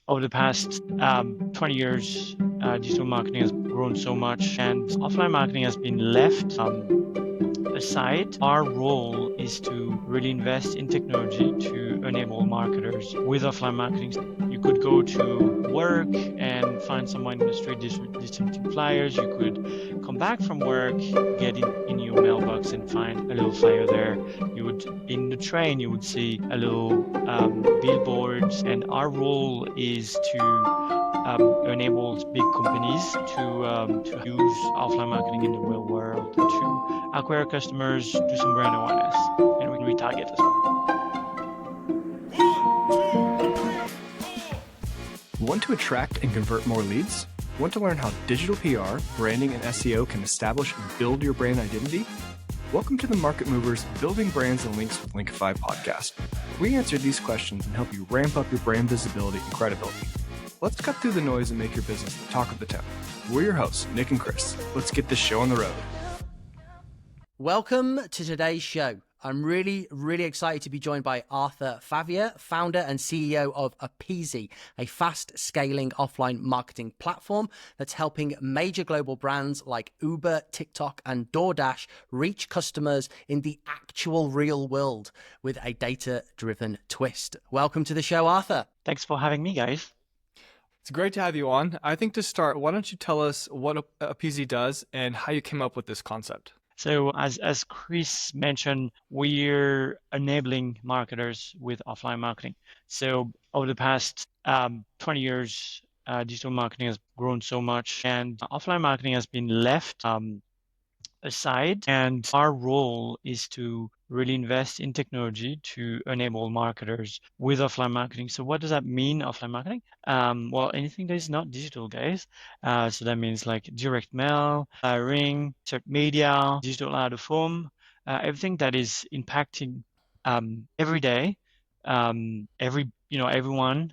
over the past 20 years, digital marketing has grown so much and offline marketing has been left aside. Our role is to really invest in technology to enable marketers with offline marketing. You could go to work and find someone in the street distributing flyers. You could come back from work, get in your mailbox and find a little flyer there. You would, in the train, you would see a little billboard. And our role is to enables big companies to use offline marketing in the real world to acquire customers, do some brand awareness, and we retarget as well. Want to attract and convert more leads? Want to learn how digital PR, branding, and SEO can establish and build your brand identity? Welcome to the Market Movers Building Brands and Links with Linkify podcast. We answer these questions and help you ramp up your brand visibility and credibility. Let's cut through the noise and make your business the talk of the town. We're your hosts, Nick and Chris. Let's get this show on the road. Welcome to today's show. I'm really excited to be joined by Arthur Favier, founder and CEO of Oppizi, a fast-scaling offline marketing platform that's helping major global brands like Uber, TikTok, and DoorDash reach customers in the actual real world with a data-driven twist. Welcome to the show, Arthur. Thanks for having me, guys. It's great to have you on. I think to start, why don't you tell us what Oppizi does and how you came up with this concept? So as Chris mentioned, we're enabling marketers with offline marketing. So over the past 20 years, digital marketing has grown so much and offline marketing has been left aside. And our role is to really invest in technology to enable marketers with offline marketing. So what does that mean, offline marketing? Well, anything that is not digital, guys. So that means like direct mail, ring, social media, digital out of home, everything that is impacting every day, everyone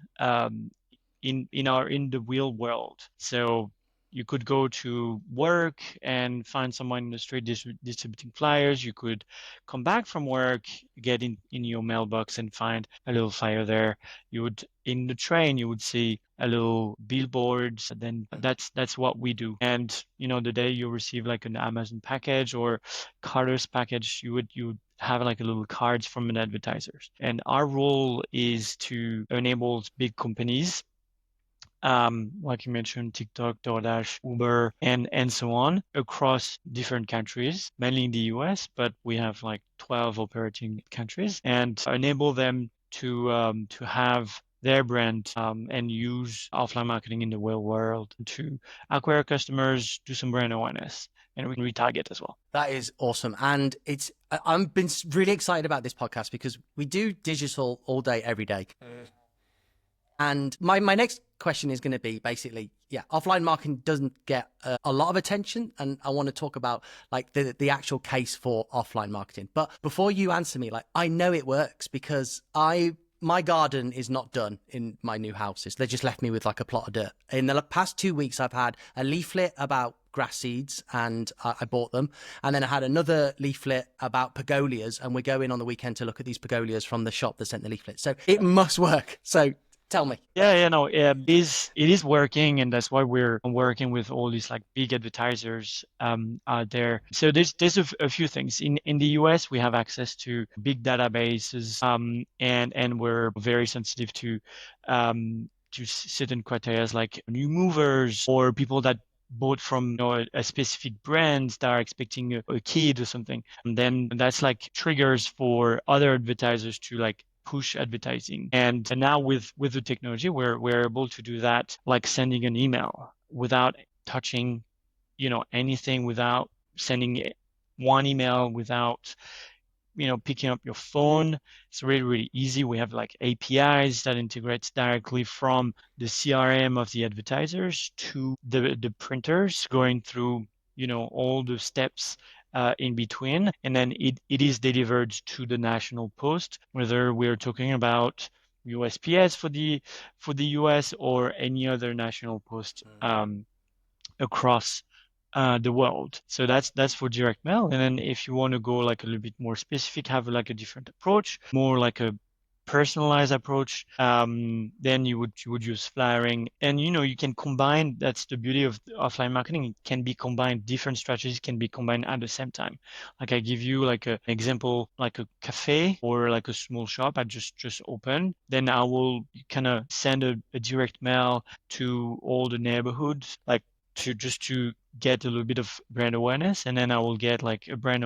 in the real world. So you could go to work and find someone in the street distributing flyers. You could come back from work, get in your mailbox and find a little flyer there. You would, in the train, you would see a little billboard. Then that's what we do. And the day you receive like an Amazon package or Carter's package, you would have like a little cards from an advertisers. And our role is to enable big companies, like you mentioned, TikTok, DoorDash, Uber, and so on, across different countries, mainly in the US, but we have like 12 operating countries, and enable them to have their brand and use offline marketing in the real world to acquire customers, do some brand awareness, and we can retarget as well. That is awesome. And I've been really excited about this podcast because we do digital all day, every day. And my next question is going to be basically, offline marketing doesn't get a lot of attention. And I want to talk about like the actual case for offline marketing. But before you answer me, like, I know it works because my garden is not done in my new houses. They just left me with like a plot of dirt. In the past 2 weeks, I've had a leaflet about grass seeds and I bought them. And then I had another leaflet about begonias, and we're going on the weekend to look at these begonias from the shop that sent the leaflet. So it must work. So tell me. It is working, and that's why we're working with all these like big advertisers out there. So there's a few things. In the US, we have access to big databases, and we're very sensitive to certain criteria like new movers or people that bought from a specific brand that are expecting a kid or something. And then that's like triggers for other advertisers to like push advertising. And now with the technology, we're able to do that, like sending an email without touching, anything, without sending one email, without, picking up your phone. It's really easy. We have like APIs that integrates directly from the CRM of the advertisers to the printers, going through, all the steps in between, and then it is delivered to the national post, whether we're talking about USPS for the US or any other national post across the world. So that's for direct mail. And then if you want to go like a little bit more specific, have like a different approach, more like a personalized approach, then you would use flyering. And you can combine. That's the beauty of offline marketing. It can be combined. Different strategies can be combined at the same time. Like I give you like an example, like a cafe or like a small shop I just opened. Then I will kind of send a direct mail to all the neighborhoods, like to get a little bit of brand awareness, and then I will get like a brand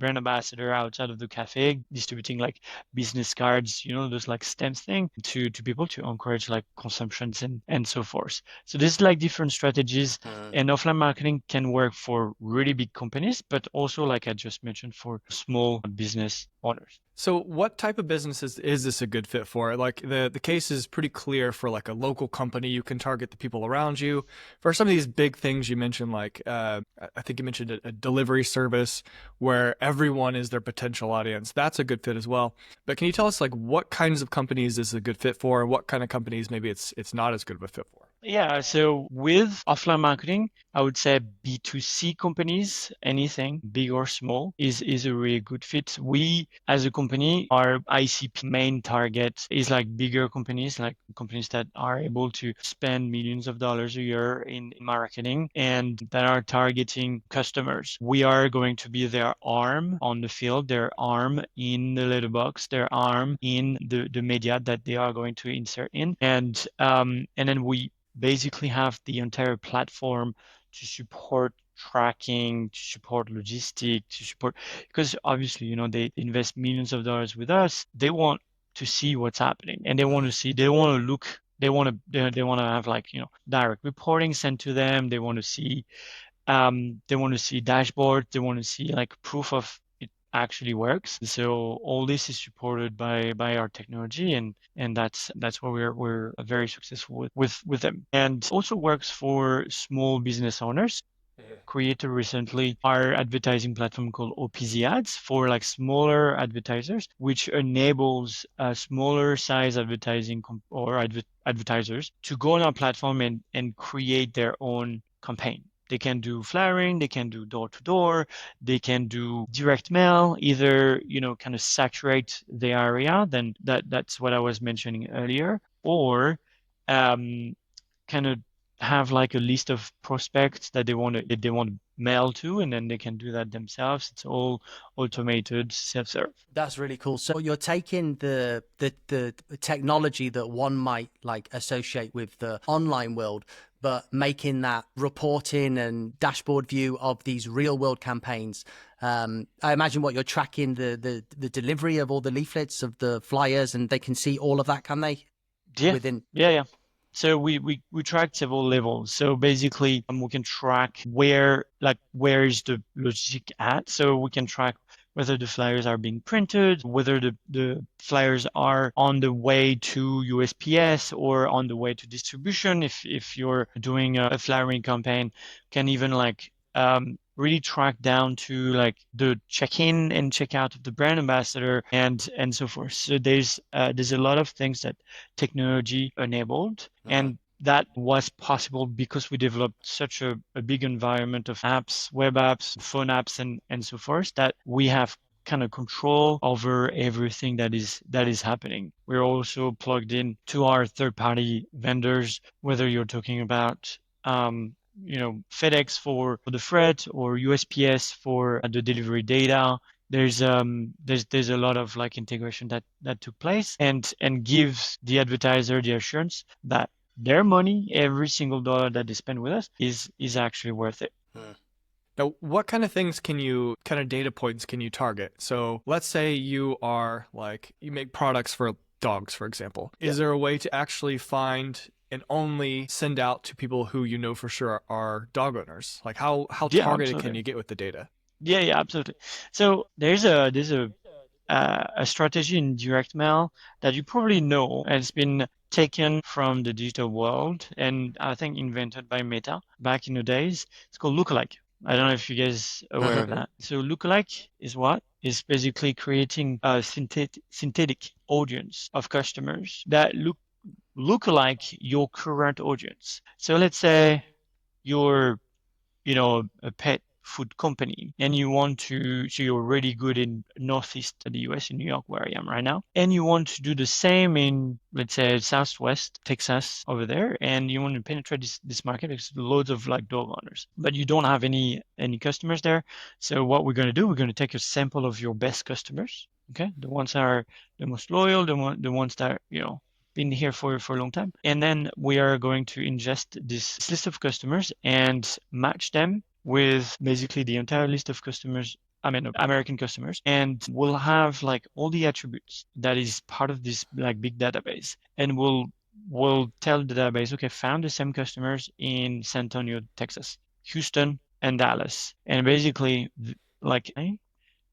ambassador outside of the cafe distributing like business cards, those like stamps thing to people to encourage like consumptions and so forth. So there's like different strategies, and offline marketing can work for really big companies, but also like I just mentioned for small business owners. So what type of businesses is this a good fit for? Like the case is pretty clear for like a local company. You can target the people around you. For some of these big things you mentioned, like I think you mentioned a delivery service where everyone is their potential audience. That's a good fit as well. But can you tell us like what kinds of companies this is a good fit for, and what kind of companies maybe it's not as good of a fit for? Yeah, so with offline marketing, I would say B2C companies, anything big or small, is a really good fit. We, as a company, our ICP main target is like bigger companies, like companies that are able to spend millions of dollars a year in marketing and that are targeting customers. We are going to be their arm on the field, their arm in the letterbox, their arm in the media that they are going to insert in. And then we basically have the entire platform to support tracking, to support logistics, to support, because obviously, they invest millions of dollars with us. They want to see what's happening, and they want to look, they want to have like, direct reporting sent to them. They want to see dashboard. They want to see like proof of it actually works. So all this is supported by our technology, and that's why we're very successful with them. And also works for small business owners. Created recently our advertising platform called Oppizi Ads for like smaller advertisers, which enables smaller size advertising or advertisers to go on our platform and create their own campaign. They can do flyering, they can do door to door, they can do direct mail, either, kind of saturate the area, then that's what I was mentioning earlier, or um, kind of have like a list of prospects that they want to mail to, and then they can do that themselves. It's all automated, self-serve. That's really cool. So you're taking the technology that one might like associate with the online world, but making that reporting and dashboard view of these real world campaigns. I imagine what you're tracking the delivery of all the leaflets of the flyers, and they can see all of that, can they? Yeah, Within. yeah. So we track several levels. So basically, we can track where is the logistic at. So we can track whether the flyers are being printed, whether the flyers are on the way to USPS or on the way to distribution. If you're doing a flyering campaign, can even like really track down to like the check-in and check-out of the brand ambassador and so forth. So there's a lot of things that technology enabled, and that was possible because we developed such a big environment of apps, web apps, phone apps, and so forth, that we have kind of control over everything that is happening. We're also plugged in to our third-party vendors, whether you're talking about FedEx for the freight or USPS for the delivery data. There's a lot of like integration that took place, and gives the advertiser the assurance that their money, every single dollar that they spend with us, is actually worth it. Now, what kind of things kind of data points can you target? So let's say you make products for dogs, for example. Is there a way to actually find and only send out to people who you know for sure are dog owners? Like how Yeah, targeted can absolutely. you get with the data? Yeah, absolutely. So there's a strategy in direct mail that you probably know, and it's been taken from the digital world, and I think invented by Meta back in the days. It's called lookalike. I don't know if you guys are aware of that. So lookalike is what? Is basically creating a synthetic audience of customers that look like your current audience. So let's say you're, a pet food company and you want to, so you're really good in Northeast of the US, in New York, where I am right now, and you want to do the same in, let's say, Southwest Texas over there, and you want to penetrate this market, there's loads of like dog owners, but you don't have any customers there. So what we're going to do, we're going to take a sample of your best customers, okay, the ones that are the most loyal, the ones that, been here for a long time. And then we are going to ingest this list of customers and match them with basically the entire list of customers, I mean, American customers, and we'll have like all the attributes that is part of this like big database. And we'll tell the database, okay, found the same customers in San Antonio, Texas, Houston, and Dallas. And basically, like,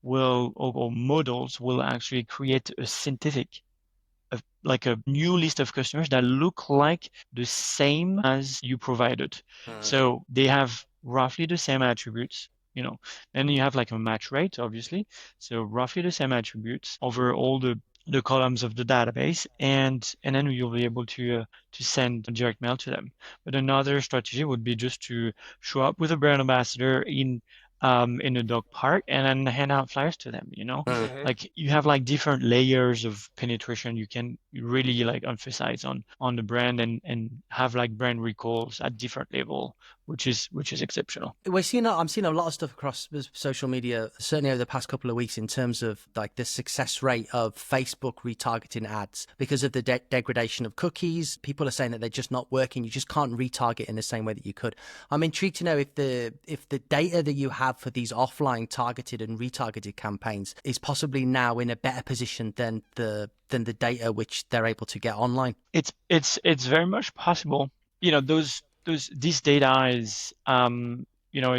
will or models will actually create a synthetic, like a new list of customers that look like the same as you provided. So they have roughly the same attributes, Then you have like a match rate, obviously. So roughly the same attributes over all the columns of the database, and then you'll be able to send direct mail to them. But another strategy would be just to show up with a brand ambassador in a dog park and then hand out flyers to them, like you have like different layers of penetration you can really like emphasize on the brand and have like brand recalls at different level, which is exceptional. I'm seeing a lot of stuff across social media, certainly over the past couple of weeks, in terms of like the success rate of Facebook retargeting ads because of the degradation of cookies. People are saying that they're just not working. You just can't retarget in the same way that you could. I'm intrigued to know if the data that you have for these offline targeted and retargeted campaigns is possibly now in a better position than the data which they're able to get online. It's very much possible. This data is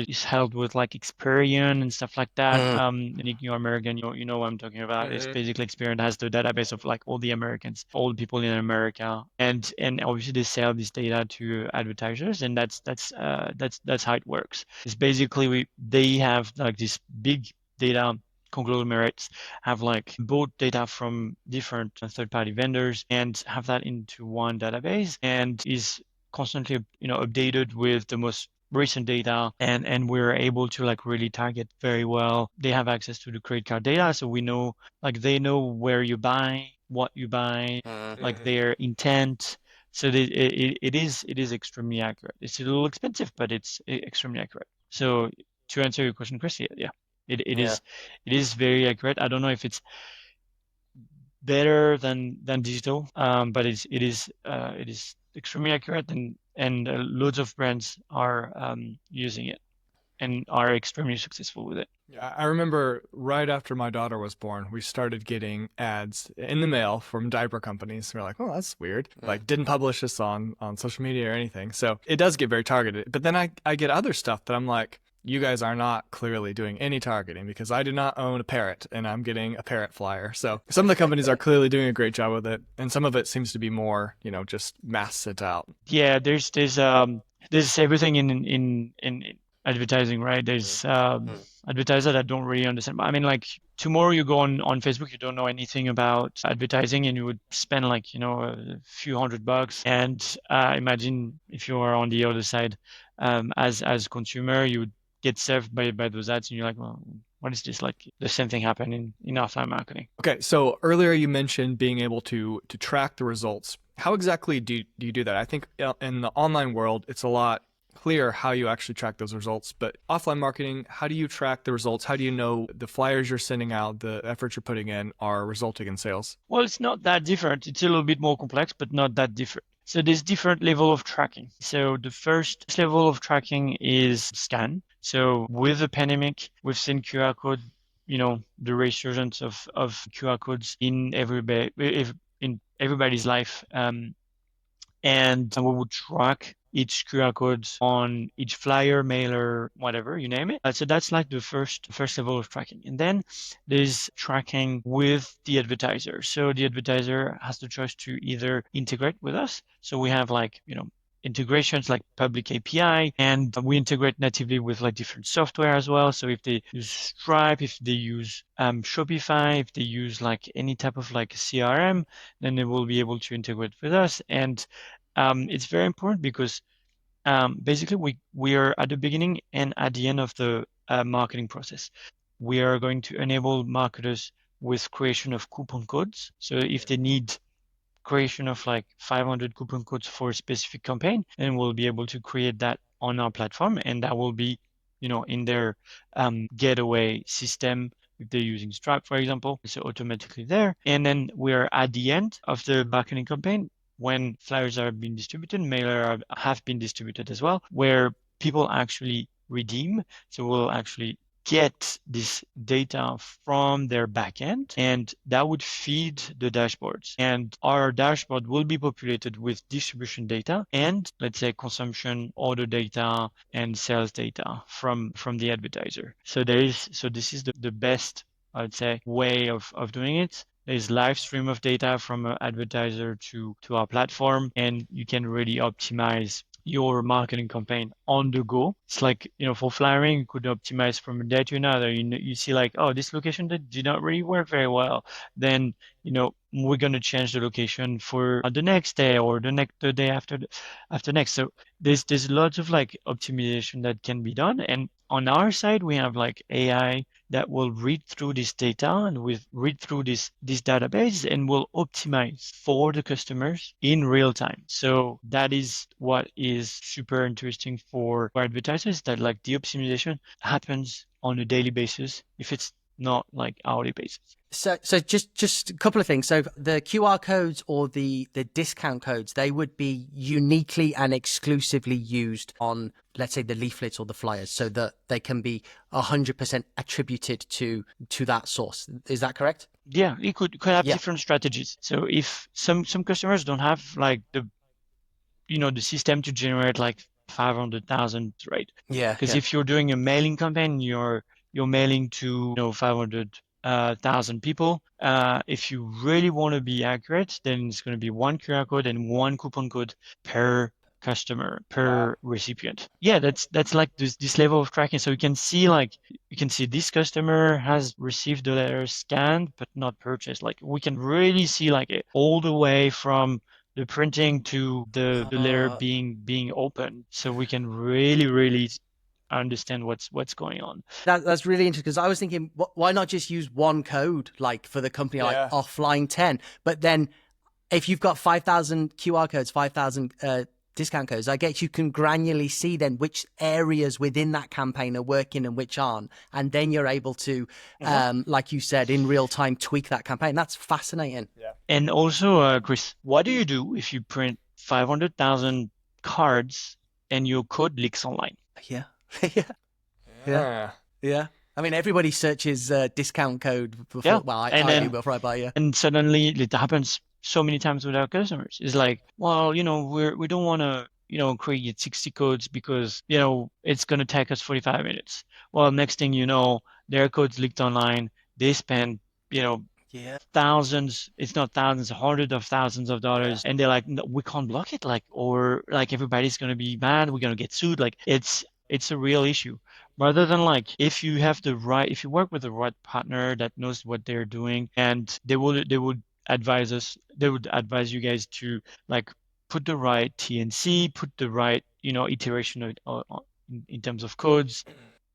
is held with like Experian and stuff like that. And you're American, you know what I'm talking about. It's basically Experian has the database of like all the Americans, all the people in America, and obviously they sell this data to advertisers, and that's how it works. It's basically they have like this big data conglomerates have like bought data from different third-party vendors and have that into one database and is constantly updated with the most recent data, and we're able to like really target very well. They have access to the credit card data, so we know, like, they know where you buy, what you buy, like their intent. So it is extremely accurate. It's a little expensive, but it's extremely accurate. So to answer your question, Chris, yeah, it is very accurate. I don't know if it's better than digital, but it is extremely accurate, and loads of brands are using it and are extremely successful with it. Yeah, I remember right after my daughter was born, we started getting ads in the mail from diaper companies. We're like, oh, that's weird. Like, didn't publish this on social media or anything. So it does get very targeted. But then I get other stuff that I'm like, you guys are not clearly doing any targeting because I do not own a parrot and I'm getting a parrot flyer. So some of the companies are clearly doing a great job with it, and some of it seems to be more, just mass sent out. Yeah, there's everything in advertising, right? There's advertisers that don't really understand. I mean, like, tomorrow you go on Facebook, you don't know anything about advertising, and you would spend like, a few $100. And imagine if you are on the other side, as consumer, you would get served by those ads, and you're like, well, what is this? Like, the same thing happened in offline marketing. Okay, so earlier you mentioned being able to track the results. How exactly do you do that? I think in the online world, it's a lot clear how you actually track those results, but offline marketing, how do you track the results? How do you know the flyers you're sending out, the efforts you're putting in are resulting in sales? Well, it's not that different. It's a little bit more complex, but not that different. So there's different level of tracking. So the first level of tracking is scan. So with the pandemic, we've seen QR code, the resurgence of QR codes in everybody's life. And we would track each QR code on each flyer, mailer, whatever, you name it. So that's like the first level of tracking. And then there's tracking with the advertiser. So the advertiser has the choice to either integrate with us. So we have like, integrations like public API, and we integrate natively with like different software as well. So if they use Stripe, if they use Shopify, if they use like any type of like CRM, then they will be able to integrate with us. And it's very important because basically we are at the beginning and at the end of the marketing process. We are going to enable marketers with creation of coupon codes. So if they need creation of like 500 coupon codes for a specific campaign, and we'll be able to create that on our platform, and that will be, in their getaway system if they're using Stripe, for example, so automatically there. And then we're at the end of the marketing campaign when flyers are being distributed, have been distributed as well, where people actually redeem. So we'll actually get this data from their backend, and that would feed the dashboards. And our dashboard will be populated with distribution data and, let's say, consumption, order data, and sales data from the advertiser. So this is the best, I'd say, way of doing it. There's live stream of data from an advertiser to our platform, and you can really optimize your marketing campaign on the go. It's like, for flyering, you could optimize from a day to another. You see like, oh, this location that did not really work very well. Then, we're going to change the location for the next day or the day after next. So there's lots of like optimization that can be done. And on our side, we have like AI that will read through this data and read through this database and will optimize for the customers in real time. So that is what is super interesting for advertisers, that like the optimization happens on a daily basis if it's not like hourly basis. So just a couple of things. So the QR codes or the discount codes, they would be uniquely and exclusively used on, let's say, the leaflets or the flyers, so that they can be 100% attributed to that source. Is that correct? Yeah, you could have different strategies. So if some customers don't have like the system to generate like 500,000, right? Yeah. Because if you're doing a mailing campaign, you're mailing to 500,000 people. If you really want to be accurate, then it's going to be one QR code and one coupon code per customer, per recipient. Yeah, that's like this level of tracking. So you can see this customer has received the letter scanned but not purchased. Like we can really see like all the way from the printing to the letter being open. So we can really understand what's going on. That's really interesting, because I was thinking, why not just use one code, like for the company, like offline 10? But then if you've got 5,000 QR codes, 5,000 discount codes, I guess you can granularly see then which areas within that campaign are working and which aren't. And then you're able to, like you said, in real time, tweak that campaign. That's fascinating. Yeah. And also, Chris, what do you do if you print 500,000 cards and your code leaks online? Yeah. I mean, everybody searches discount code before. Yeah. Well, I do before I buy. Yeah. And suddenly it happens so many times with our customers. It's like, well, we don't want to, create 60 codes because, it's going to take us 45 minutes. Well, next thing you know, their code's leaked online. They spend, thousands, it's not thousands, hundreds of thousands of dollars. And they're like, no, we can't block it. Like, or like everybody's going to be mad. We're going to get sued. Like it's a real issue. Rather than like, if you work with the right partner that knows what they're doing, and they would advise you guys to like put the right TNC, put the right, iteration in terms of codes.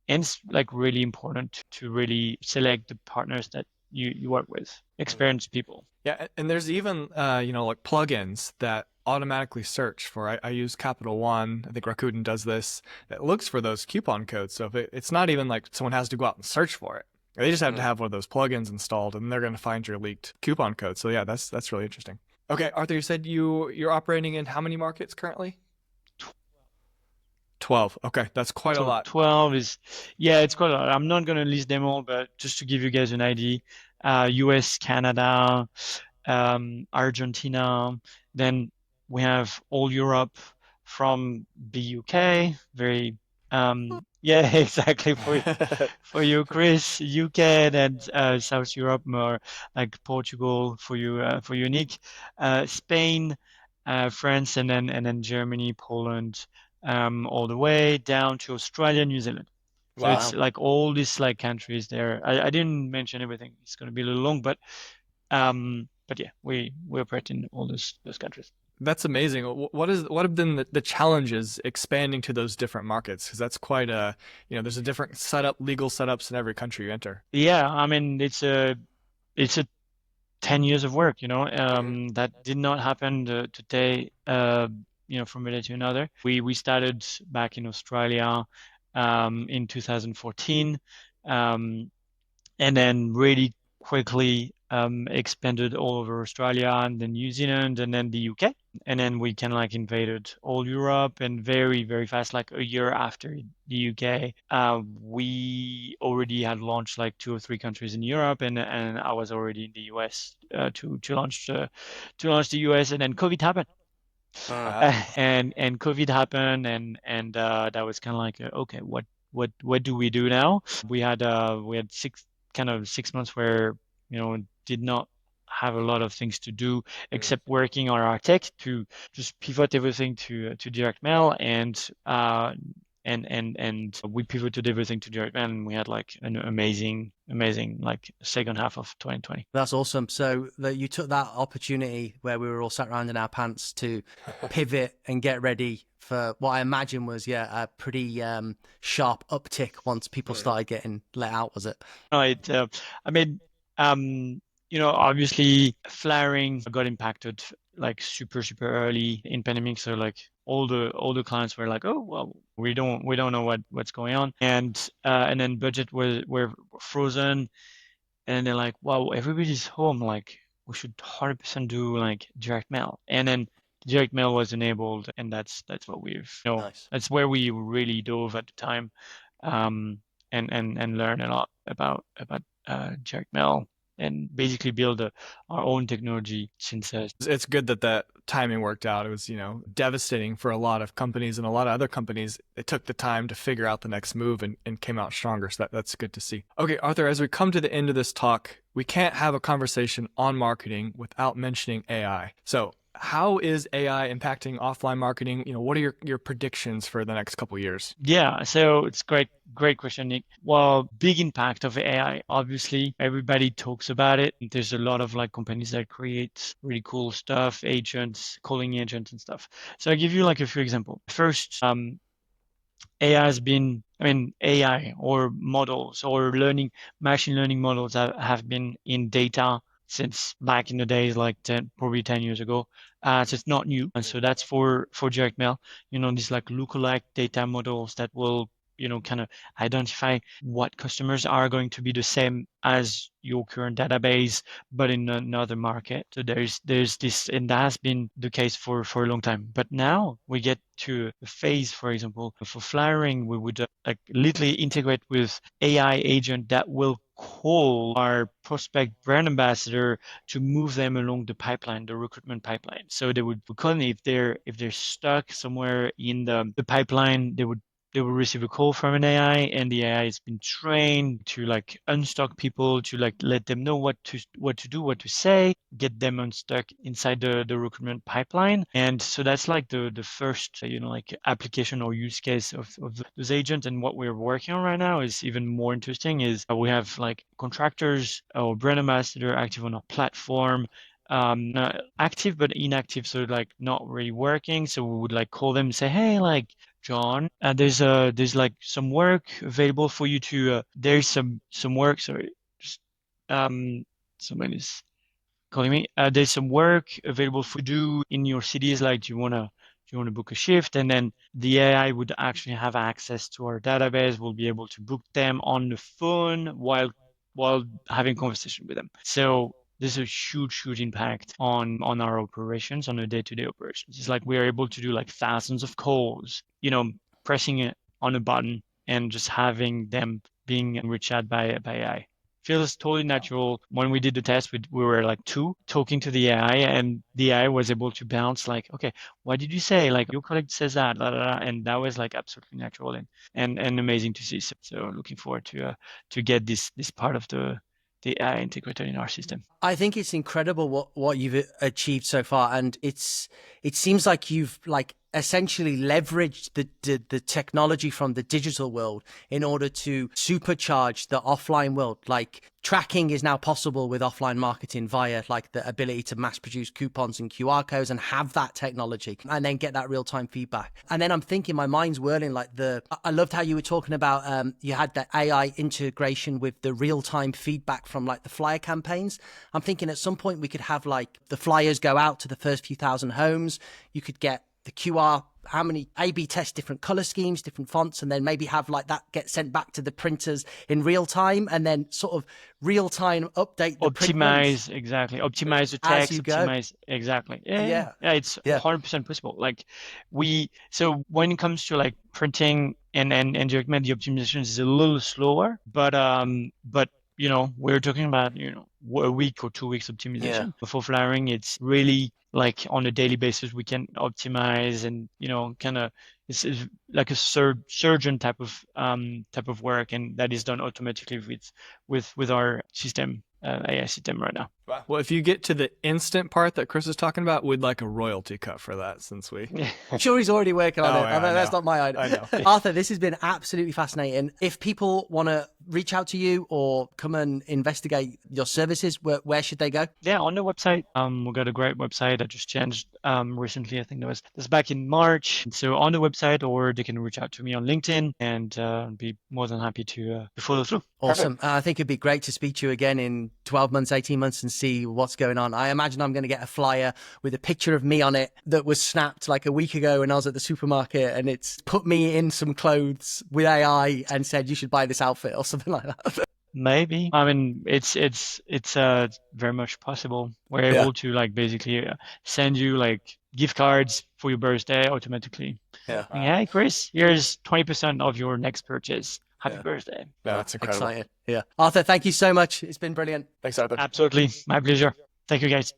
And it's like really important to really select the partners that you work with, experienced people. Yeah, and there's even like plugins that automatically search for. I use Capital One. I think Rakuten does this. That looks for those coupon codes. So if it's not even like someone has to go out and search for it. They just have to have one of those plugins installed, and they're going to find your leaked coupon code. So yeah, that's really interesting. Okay, Arthur, you said you're operating in how many markets currently? 12. Okay, that's quite a lot. 12 is, it's quite a lot. I'm not going to list them all, but just to give you guys an idea, US, Canada, Argentina, then we have all Europe from the UK, very, exactly for you, Chris, UK, and South Europe, more like Portugal for you, Nick, Spain, France, and then Germany, Poland, all the way down to Australia, New Zealand. So it's like all these like countries there. I didn't mention everything. It's going to be a little long, but yeah, we operate in all those countries. That's amazing. What have been the challenges expanding to those different markets? Because that's quite a, there's a different setup, legal setups in every country you enter. Yeah, I mean, it's a 10 years of work, that did not happen today, from a day to another. We started back in Australia in 2014, um, and then really quickly expanded all over Australia and then New Zealand and then the UK. And then we kind of like invaded all Europe and very, very fast, like a year after the UK, we already had launched like 2 or 3 countries in Europe, and I was already in the US to launch the US, and then COVID happened. And COVID happened, and that was kind of like okay, what do we do now? We had 6 months where did not have a lot of things to do except working on our tech to just pivot everything to direct mail, and we pivoted everything to direct mail, and we had like an amazing like second half of 2020. That's awesome. So that you took that opportunity where we were all sat around in our pants to pivot and get ready for what I imagine was, a pretty sharp uptick once people started getting let out, was it? Right. I mean, obviously flaring got impacted like super, super early in pandemic. So like all the clients were like, oh, well, we don't know what's going on. And then budget were frozen, and they're like, wow, everybody's home. Like we should 100% do like direct mail. And then direct mail was enabled, and that's what Nice. that's where we really dove at the time, um, and learn a lot about direct mail, and basically build our own technology since. It's good that that timing worked out. It was, devastating for a lot of companies, and a lot of other companies, they took the time to figure out the next move and came out stronger. So that's good to see. Okay, Arthur, as we come to the end of this talk, we can't have a conversation on marketing without mentioning AI. So how is AI impacting offline marketing? What are your predictions for the next couple of years? Yeah, so it's great question, Nick. Well, big impact of AI. Obviously, everybody talks about it. There's a lot of like companies that create really cool stuff, agents, calling agents and stuff. So I'll give you like a few examples. First, AI has been, I mean, AI or models or machine learning models have been in data since back in the days, like probably 10 years ago. So it's not new. And so that's for direct mail, these like lookalike data models that will, kind of identify what customers are going to be the same as your current database, but in another market. So there's this, and that has been the case for a long time. But now we get to a phase, for example, for flyering, we would like literally integrate with AI agent that will call our prospect brand ambassador to move them along the pipeline, the recruitment pipeline. So they would call them if they're stuck somewhere in the pipeline, they will receive a call from an AI, and the AI has been trained to like unstuck people, to like let them know what to do, what to say, get them unstuck inside the recruitment pipeline. And so that's like the first like application or use case of those agents. And what we're working on right now is even more interesting. Is we have like contractors or brand ambassador active on our platform, not active but inactive, so like not really working. So we would like call them and say, hey, like John, there's like some work available for you to there's some work. Sorry, just someone is calling me. There's some work available for you to do in your cities. Like, do you wanna book a shift? And then the AI would actually have access to our database. We'll be able to book them on the phone while having conversation with them. So there's a huge impact on our operations, on the day-to-day operations. It's like we are able to do like thousands of calls, pressing it on a button and just having them being reached out by AI. Feels totally natural. When we did the test, we were like two talking to the AI, and the AI was able to bounce like, okay, what did you say? Like your colleague says that, la, la, la. And that was like absolutely natural and amazing to see. So looking forward to get this part of the AI integrated in our system. I think it's incredible what you've achieved so far, and it seems like you've like essentially leveraged the technology from the digital world in order to supercharge the offline world. Like tracking is now possible with offline marketing via like the ability to mass produce coupons and QR codes and have that technology and then get that real time feedback. And then I'm thinking, my mind's whirling, like I loved how you were talking about, you had that AI integration with the real time feedback from like the flyer campaigns. I'm thinking at some point we could have like the flyers go out to the first few thousand homes. You could get the QR, how many A/B test different color schemes, different fonts, and then maybe have like that get sent back to the printers in real time, and then sort of real time update the optimize optimize the text, optimize Yeah, it's 100% possible. Like so when it comes to like printing and direct mail, the optimization is a little slower, but we're talking about a week or 2 weeks optimization. For flyering, it's really like on a daily basis we can optimize, and kind of it's like a surgeon type of work, and that is done automatically with our system, AI system right now. Well, if you get to the instant part that Chris is talking about, we'd like a royalty cut for that, since I'm sure he's already working on it. Yeah, That's not my idea. I know. Arthur, this has been absolutely fascinating. If people want to reach out to you or come and investigate your services, where should they go? Yeah, on the website. We've got a great website. I just changed recently. I think that was back in March. So on the website, or they can reach out to me on LinkedIn, and I'd be more than happy to follow through. Awesome. I think it'd be great to speak to you again in 12 months, 18 months and see what's going on. I imagine I'm going to get a flyer with a picture of me on it that was snapped like a week ago when I was at the supermarket, and it's put me in some clothes with AI and said, you should buy this outfit or something like that. Maybe. I mean, it's very much possible. We're able to like basically send you like gift cards for your birthday automatically. Yeah. Hey, Chris, here's 20% of your next purchase. Happy birthday. No, that's incredible. Exciting. Yeah. Arthur, thank you so much. It's been brilliant. Thanks, Arthur. Absolutely. My pleasure. Thank you, guys.